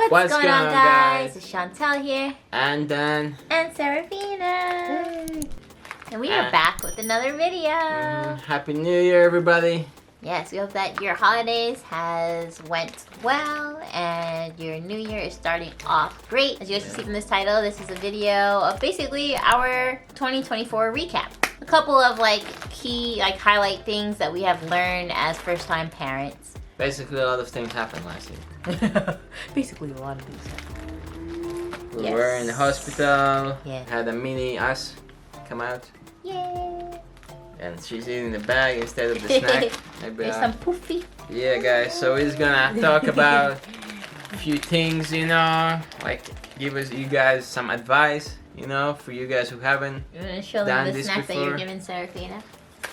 What's going on, guys? It's Chontelle here. And Dan. And Serafina. And we are back with another video. Happy New Year, everybody. Yes, we hope that your holidays has went well and your new year is starting off great. As you guys can see from this title, this is a video of basically our 2024 recap. A couple of key highlight things that we have learned as first-time parents. Basically, a lot of things happened last year. Basically, a lot of things happened. We were in the hospital. Yeah. Had a mini us come out. Yay! And she's eating the bag instead of the snack. There's some poofy. Yeah, guys. So we're just gonna talk about a few things, give you guys some advice, for you guys who haven't You want to show done them the this snack before. that you're giving Serafina?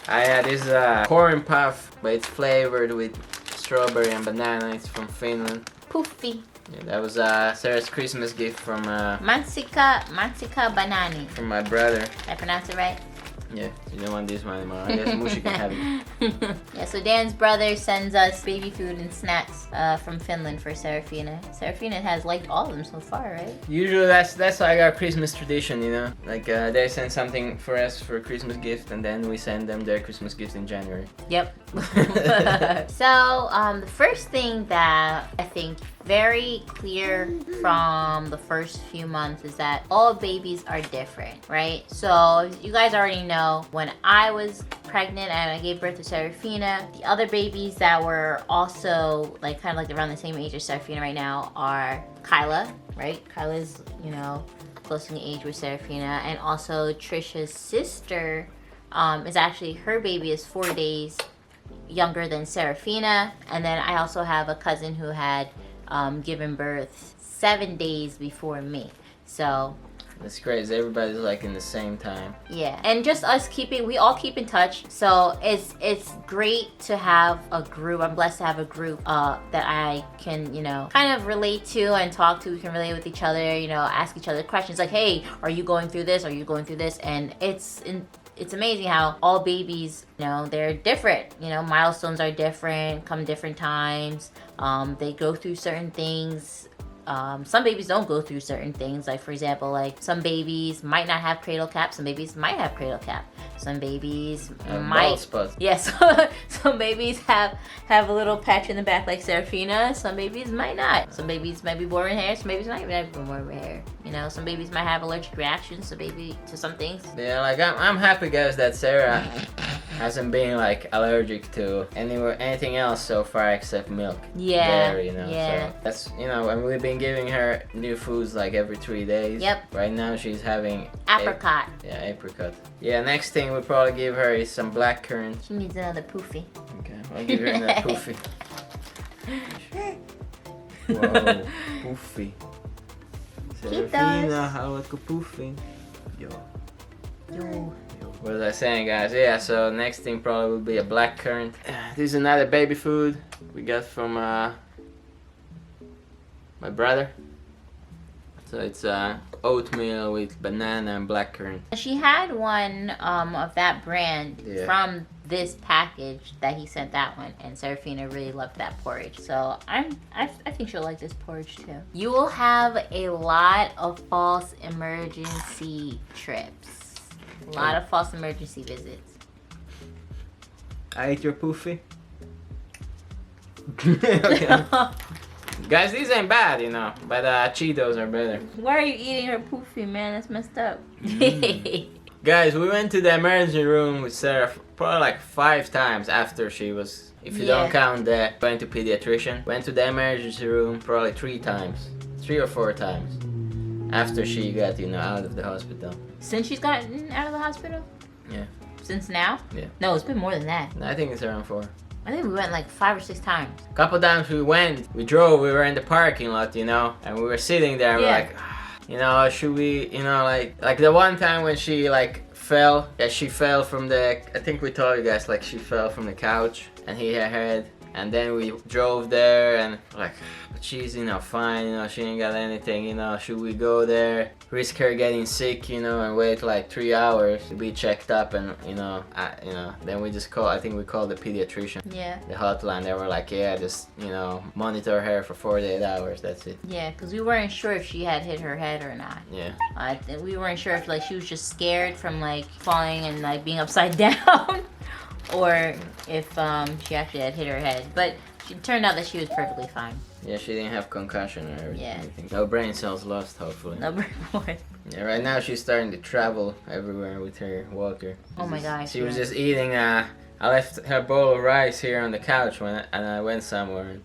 I had this corn puff, but it's flavored with strawberry and banana. It's from Finland. Poofy. Yeah, that was Sarah's Christmas gift from Mantsika banani. from my brother. Did I pronounce it right? Yeah, you don't want this one anymore. I guess Mushi can have it. Yeah, so Dan's brother sends us baby food and snacks from Finland for Serafina. Serafina has liked all of them so far, right? Usually that's like our Christmas tradition, they send something for us for a Christmas gift, and then we send them their Christmas gift in January. Yep. So the first thing that I think very clear from the first few months is that all babies are different, right? So you guys already know when I was pregnant and I gave birth to Serafina, the other babies that were also kind of around the same age as Serafina right now are Kyla, right? Kyla's, close in age with Serafina, and also Trisha's sister is actually, her baby is 4 days younger than Serafina, and then I also have a cousin who had given birth 7 days before me. So That's crazy. Everybody's in the same time. yeah, and just us we all keep in touch. So it's great to have a group. I'm blessed to have a group that I can kind of relate to and talk to. We can relate with each other. Ask each other questions like, hey, are you going through this? Are you going through this? And it's amazing how all babies, they're different. Milestones are different, come different times. They go through certain things. Some babies don't go through certain things. For example, some babies might not have cradle cap. Some babies might have cradle cap. Some babies might. Bald spots. Yes. Some babies have a little patch in the back like Serafina. Some babies might not. Some babies might be born with hair. Some babies might not be born with hair. Some babies might have allergic reactions to some things. Yeah, I'm happy, guys, that Sarah hasn't been allergic to anything else so far except milk. Yeah. Dairy, Yeah. So that's and we've been giving her new foods every 3 days. Yep. Right now she's having Apricot. Apricot. Yeah, next thing we'll probably give her is some black currant. She needs another poofy. Okay, I'll give her another poofy. Wow, poofy. Serafina, hawak ko poofy. Yo. What was I saying, guys? Yeah, so next thing probably will be a black currant. This is another baby food we got from my brother. So it's oatmeal with banana and black currant. She had one of that brand from this package that he sent that one, and Serafina really loved that porridge. So I think she'll like this porridge too. You will have a lot of false emergency trips. A lot of false emergency visits. I ate your poofy. Okay. Guys, these ain't bad, but Cheetos are better. Why are you eating her poofy, man? That's messed up. Guys, we went to the emergency room with Sarah probably 5 times after she was, if you don't count the going to pediatrician. Went to the emergency room probably 3 times. 3 or 4 times. After she got, out of the hospital. Since she's gotten out of the hospital? Yeah. Since now? Yeah. No, it's been more than that. I think it's around 4. I think we went 5 or 6 times. Couple times we drove, we were in the parking lot, and we were sitting there and we're should we, like the one time when she fell, she fell from I think we told you guys, she fell from the couch and hit her head And then we drove there and like, but she's, you know, fine, you know, she ain't got anything, you know, should we go there, risk her getting sick, you know, and wait like 3 hours to be checked up? And then we just I think we called the pediatrician, the hotline. They were like, yeah, just, you know, monitor her for 48 hours, that's it. Yeah, because we weren't sure if she had hit her head or not. Yeah. We weren't sure if like she was just scared from like falling and like being upside down, or if she actually had hit her head. But it turned out that she was perfectly fine. Yeah, she didn't have concussion or everything. Yeah. No brain cells lost, hopefully. No brain cells. Yeah, right now she's starting to travel everywhere with her walker. Oh my gosh. She was just eating, I left her bowl of rice here on the couch and I went somewhere. And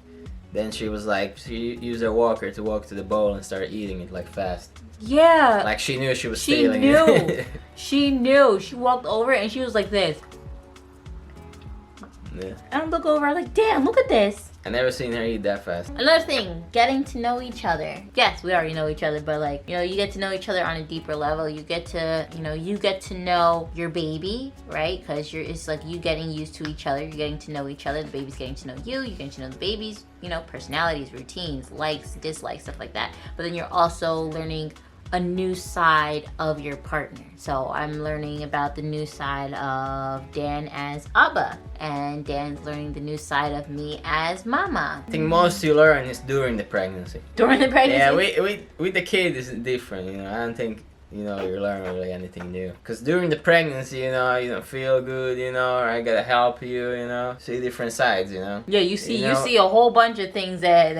then she was like, she used her walker to walk to the bowl and started eating it like fast. Yeah. Like she knew she was stealing it. She it. knew. She knew. She walked over and she was like this. Yeah. And I look over, I'm like, damn, look at this. I never seen her eat that fast. Another thing, getting to know each other. Yes, we already know each other, but like, you know, you get to know each other on a deeper level. You get to know your baby, right? Because it's like you getting used to each other. You're getting to know each other. The baby's getting to know you. You're getting to know the baby's, you know, personalities, routines, likes, dislikes, stuff like that. But then you're also learning a new side of your partner. So I'm learning about the new side of Dan as Abba, and Dan's learning the new side of me as Mama. I think most you learn is during the pregnancy. During the pregnancy? Yeah, with the kid it's different, you know. I don't think, you know, you learn really anything new. Because during the pregnancy, you know, you don't feel good, you know, or I gotta help you, you know. See different sides, you know. Yeah, you see a whole bunch of things that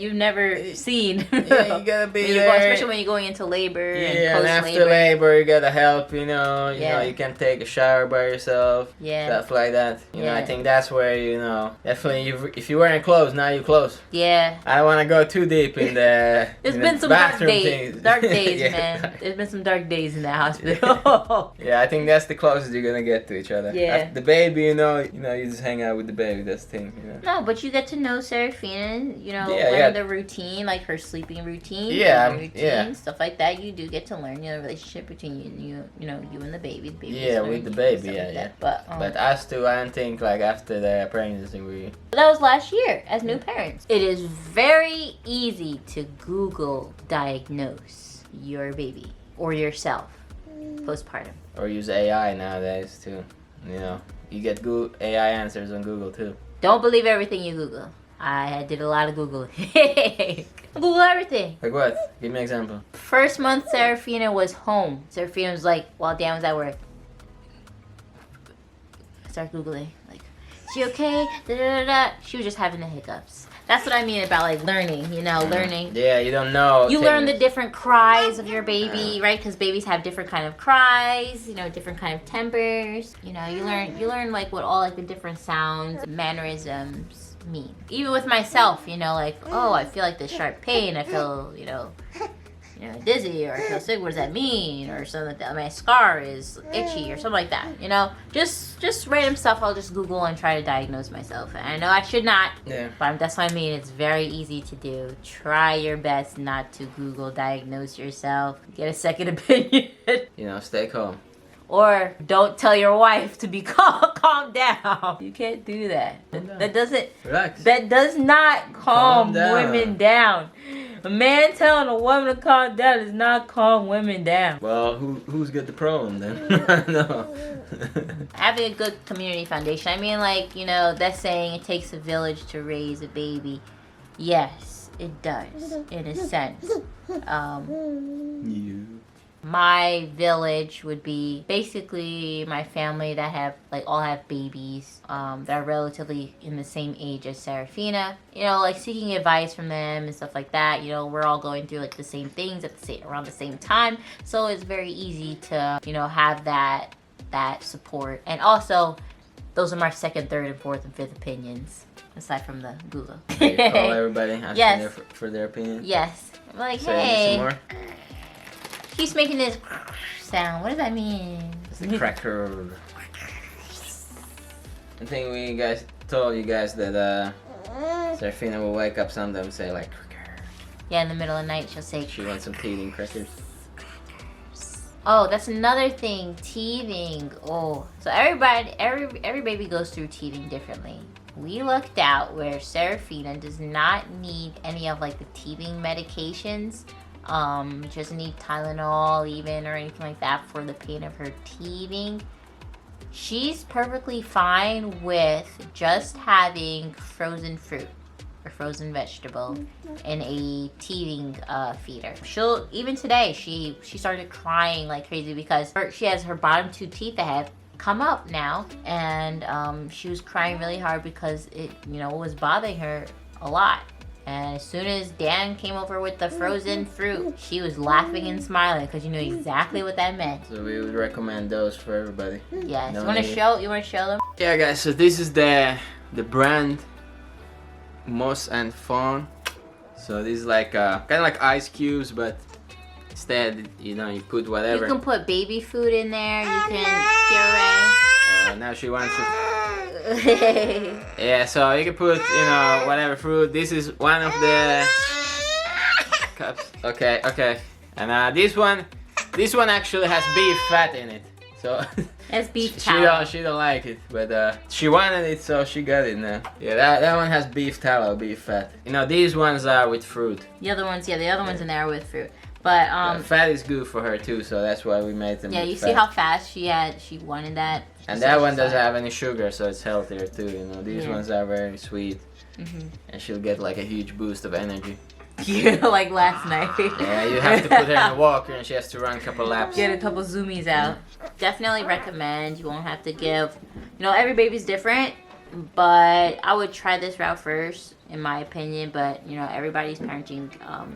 you've never seen. Yeah, you gotta be there. Especially when you're going into labor and and post-labor. after labor you gotta help, you know. You know, you can take a shower by yourself. Yeah. Stuff like that. You know, I think that's where, you know, definitely if you weren't close, now you're close. Yeah. I don't wanna go too deep in the There's been some dark things. days, yeah. Man. There's been some dark days in that hospital. Yeah, I think that's the closest you're gonna get to each other. Yeah. After the baby, you know, you just hang out with the baby. That's the thing, you know. No, but you get to know Serafina, you know, learn the routine, like her sleeping routine, stuff like that. You do get to learn, you know, the relationship between you and the baby. The baby with the baby, like But us two, I don't think like after the pregnancy that was last year as new parents. It is very easy to Google diagnose your baby or yourself postpartum. Or use AI nowadays too. You know, you get AI answers on Google too. Don't believe everything you Google. I did a lot of Googling. Google everything. Like what? Give me an example. First month Serafina was home. Serafina was like, while Dan was at work. I started Googling. Like, is she okay? Da, da, da, da. She was just having the hiccups. That's what I mean about like learning, you know, learning. Yeah, you don't know. You learn the different cries of your baby, right? Because babies have different kind of cries, you know, different kind of tempers. You know, you learn like what all like the different sounds, mannerisms mean. Even with myself, you know, like, oh, I feel like this sharp pain. I feel, you know, dizzy, or I feel sick. What does that mean? Or something like that. My scar is itchy, or something like that. You know, just random stuff. I'll just Google and try to diagnose myself. And I know I should not. Yeah. But that's what I mean. It's very easy to do. Try your best not to Google diagnose yourself. Get a second opinion. You know, stay calm. Or don't tell your wife to be calm down. You can't do that. That doesn't. Relax. That does not calm women down. A man telling a woman to calm down does not calm women down. Well, who's got the problem then? No. Having a good community foundation. I mean, like, you know, that saying, it takes a village to raise a baby. Yes, it does, in a sense. My village would be basically my family that all have babies that are relatively in the same age as Serafina. You know, like seeking advice from them and stuff like that. You know, we're all going through like the same things around the same time. So it's very easy to, you know, have that support. And also, those are my second, third, and fourth, and fifth opinions. Aside from the Google. You call everybody, asking for their opinion? Yes. I'm like, Say hey. some more? He's making this sound. What does that mean? It's a cracker. I think we told you guys that Serafina will wake up sometimes and say like cracker. Yeah, in the middle of the night she'll say. She wants some teething crackers. Oh, that's another thing. Teething. Oh, so every baby goes through teething differently. We looked out where Seraphina does not need any of like the teething medications. She doesn't need Tylenol even or anything like that for the pain of her teething. She's perfectly fine with just having frozen fruit or frozen vegetable in a teething feeder. She'll even today she started crying like crazy because she has her bottom two teeth that have come up now, and she was crying really hard because it was bothering her a lot. And as soon as Dan came over with the frozen fruit, she was laughing and smiling because you knew exactly what that meant. So we would recommend those for everybody. Yes. You want to show them? Yeah, guys. So this is the brand Moss and Fawn. So this is like kind of like ice cubes, but instead you put whatever. You can put baby food in there. You can puree. Now she wants to. Yeah, so you can put whatever fruit. This is one of the cups. Okay. And this one actually has beef fat in it. So it's beef tallow. She don't like it, but she wanted it, so she got it now. Yeah, that one has beef tallow, beef fat. These ones are with fruit. The other ones in there are with fruit. But fat is good for her too, so that's why we made them. Yeah, you see how fast she wanted that. And that one doesn't have any sugar, so it's healthier too. These ones are very sweet, and she'll get like a huge boost of energy. Yeah, like last night. Yeah, you have to put her in a walker, and she has to run a couple laps. Get a couple zoomies out. Definitely recommend. You won't have to give. Every baby's different, but I would try this route first, in my opinion. But everybody's parenting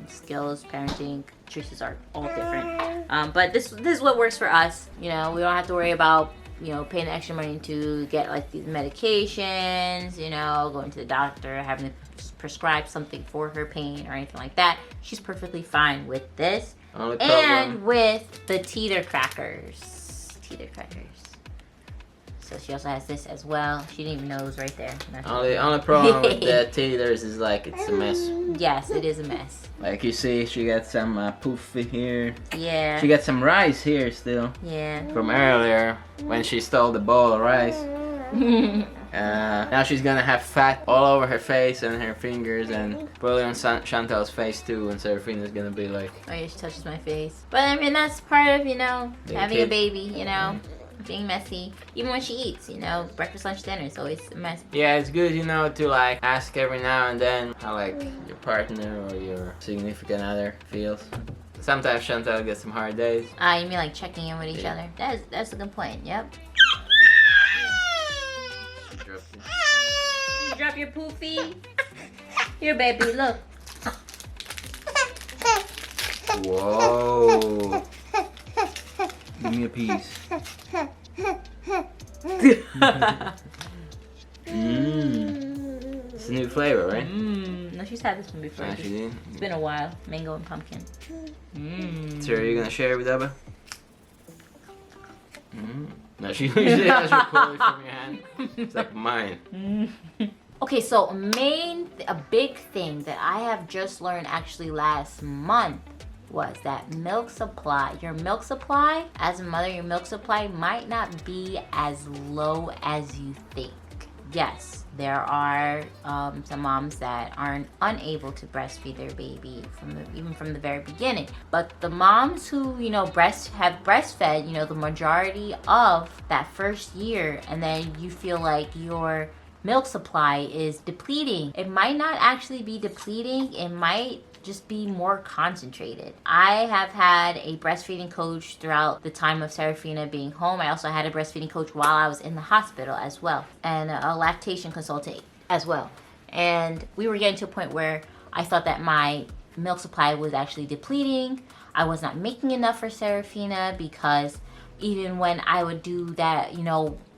skills, parenting choices are all different. But this is what works for us. We don't have to worry about paying the extra money to get like these medications, going to the doctor, having to prescribe something for her pain or anything like that. She's perfectly fine with this. And with the teeter crackers. So she also has this as well. She didn't even know it was right there. Only problem with the teethers is like it's a mess. Yes, it is a mess. Like you see, she got some poofy here. Yeah. She got some rice here still. Yeah. From earlier when she stole the bowl of rice. Now she's gonna have fat all over her face and her fingers, and probably on Chantelle's face too. And Seraphina's gonna be like, oh yeah, she touches my face. But I mean, that's part of having a baby. Being messy, even when she eats, breakfast, lunch, dinner, it's always a mess. Yeah, it's good, to like ask every now and then how like your partner or your significant other feels. Sometimes Chontelle gets some hard days. You mean like checking in with each other? That's a good point. Yep. You drop your poofy. Here, baby, look. Whoa. Give me a piece. It's a new flavor, right? No, she's had this one before. Ah, she did? It's been a while. Mango and pumpkin. So are you gonna share it with Abba? No, she usually has her pull it from your hand. It's like mine. Okay, so a big thing that I have just learned actually last month was that your milk supply, as a mother, your milk supply might not be as low as you think. Yes, there are some moms that aren't unable to breastfeed their baby even from the very beginning. But the moms who have breastfed the majority of that first year, and then you feel like your milk supply is depleting. It might not actually be depleting. It might just be more concentrated. I have had a breastfeeding coach throughout the time of Seraphina being home. I also had a breastfeeding coach while I was in the hospital as well, and a lactation consultant as well. And we were getting to a point where I thought that my milk supply was actually depleting. I was not making enough for Seraphina, because even when I would do that,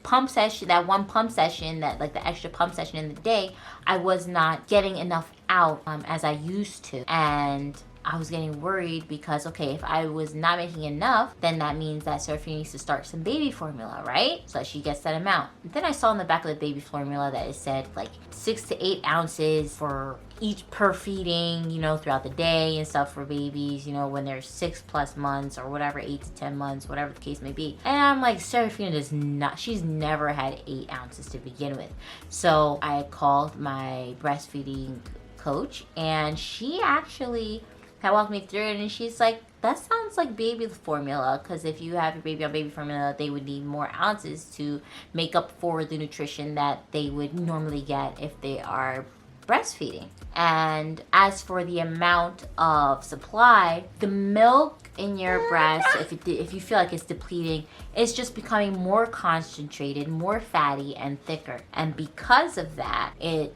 pump session, that one pump session, that like the extra pump session in the day, I was not getting enough out as I used to. And I was getting worried because, okay, if I was not making enough, then that means that Seraphina needs to start some baby formula, right? So that she gets that amount. And then I saw in the back of the baby formula that it said like 6 to 8 ounces for each per feeding, you know, throughout the day and stuff for babies, you know, when they're 6+ months or whatever, 8 to 10 months, whatever the case may be. And I'm like, Seraphina does not, she's never had 8 ounces to begin with. So I called my breastfeeding coach, and she actually had walked me through it, and she's like, that sounds like baby formula, because if you have your baby on baby formula, they would need more ounces to make up for the nutrition that they would normally get if they are breastfeeding. And as for the amount of supply, the milk in your breast, if you feel like it's depleting, it's just becoming more concentrated, more fatty and thicker. And because of that, it's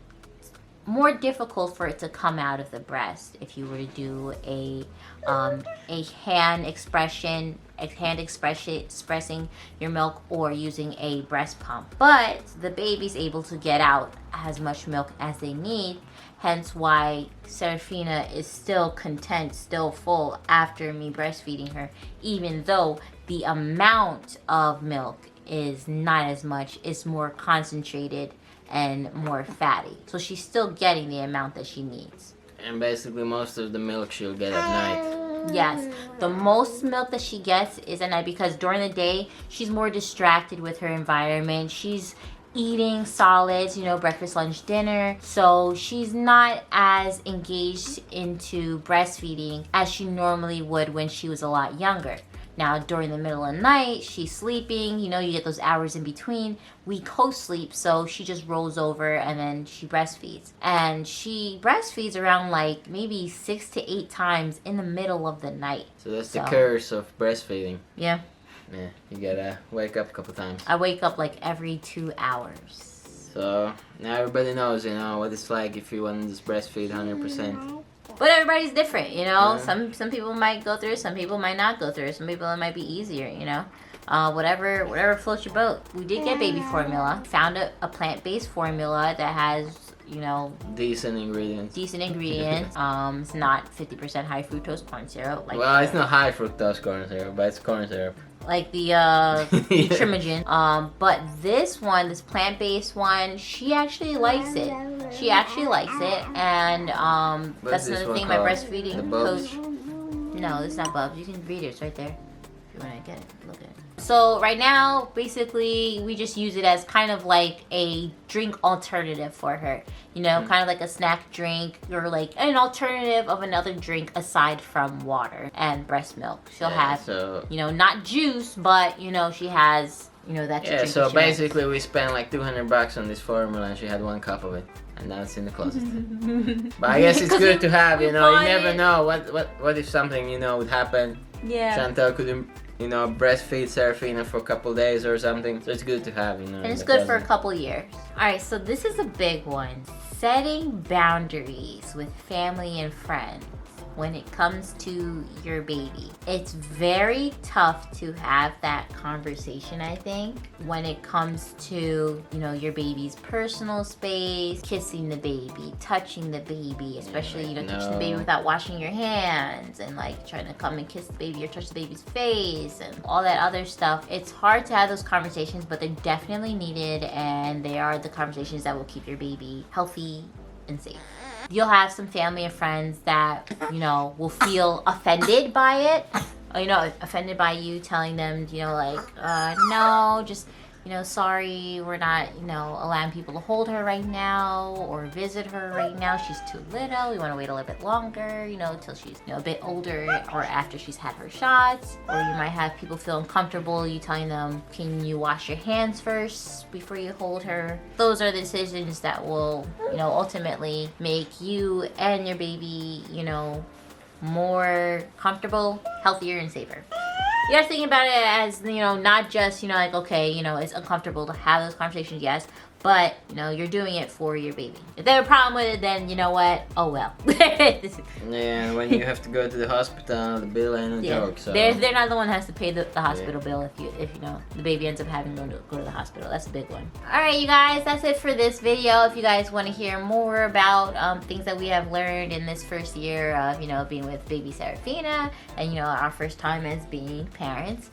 more difficult for it to come out of the breast if you were to do a hand expressing your milk or using a breast pump. But the baby's able to get out as much milk as they need, hence why Seraphina is still content, still full after me breastfeeding her, even though the amount of milk is not as much, it's more concentrated and more fatty. So she's still getting the amount that she needs. And basically most of the milk she'll get at night. Yes, the most milk that she gets is at night, because during the day she's more distracted with her environment. She's eating solids, you know, breakfast, lunch, dinner. So she's not as engaged into breastfeeding as she normally would when she was a lot younger. Now, during the middle of the night, she's sleeping. You know, you get those hours in between. We co-sleep, so she just rolls over and then she breastfeeds. And she breastfeeds around like maybe 6 to 8 times in the middle of the night. So that's the curse of breastfeeding. Yeah. Yeah, you gotta wake up a couple times. I wake up like every 2 hours. So now everybody knows, you know, what it's like if you want to just breastfeed 100%. But everybody's different, you know. Yeah. Some people might go through it, some people might not go through it. Some people it might be easier, you know. Whatever floats your boat. We did get baby formula. Found a plant-based formula that has, you know, decent ingredients. It's not 50% high fructose corn syrup. Like well, it's not high fructose corn syrup, but it's corn syrup. Like the Nutrimogen. But this one, this plant-based one, she actually likes it. She actually likes it, and that's another thing my breastfeeding coach. No, it's not Bubs. You can read it. It's right there. If you want to get it, look at it. So right now, basically, we just use it as kind of like a drink alternative for her. You know, kind of like a snack drink, or like an alternative of another drink aside from water and breast milk. She'll have, you know, not juice, but, you know, she has, you know, that. Yeah, so basically we spent like $200 on this formula, and she had 1 cup of it. And now it's in the closet. But I guess it's good to have, you know, you never know what if something, you know, would happen. Yeah. Chontelle could, you know, breastfeed Seraphina for a couple days or something. So it's good to have, you know. And it's good for a couple years. Alright, so this is a big one. Setting boundaries with family and friends when it comes to your baby. It's very tough to have that conversation, I think, when it comes to, you know, your baby's personal space, kissing the baby, touching the baby, especially, you know, touching the baby without washing your hands, and like trying to come and kiss the baby or touch the baby's face and all that other stuff. It's hard to have those conversations, but they're definitely needed, and they are the conversations that will keep your baby healthy and safe. You'll have some family and friends that, you know, will feel offended by it. Or, you know, offended by you telling them, you know, like, no, just, you know, sorry, we're not, you know, allowing people to hold her right now or visit her right now. She's too little. We want to wait a little bit longer, you know, till she's, you know, a bit older or after she's had her shots. Or you might have people feel uncomfortable, you telling them, can you wash your hands first before you hold her? Those are the decisions that will, you know, ultimately make you and your baby, you know, more comfortable, healthier, and safer. You gotta think about it as, you know, not just, you know, like, okay, you know, it's uncomfortable to have those conversations, yes, but you know, you're doing it for your baby. If they have a problem with it, then you know what? Oh well. Yeah, when you have to go to the hospital, the bill ain't a joke. So they're not the one that has to pay the hospital bill if you know the baby ends up having to go to the hospital. That's a big one. All right, you guys, that's it for this video. If you guys want to hear more about things that we have learned in this first year of being with baby Serafina and our first time as being parents,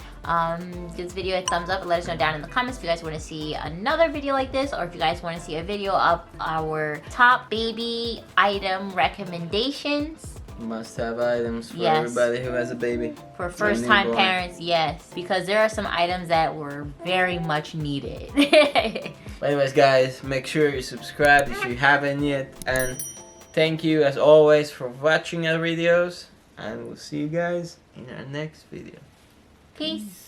give this video a thumbs up and let us know down in the comments if you guys want to see another video like this, or if you guys want to see a video of our top baby item recommendations. Must-have items for everybody who has a baby. For first-time parents, yes, because there are some items that were very much needed. But anyways, guys, make sure you subscribe if you haven't yet, and thank you as always for watching our videos, and we'll see you guys in our next video. Peace.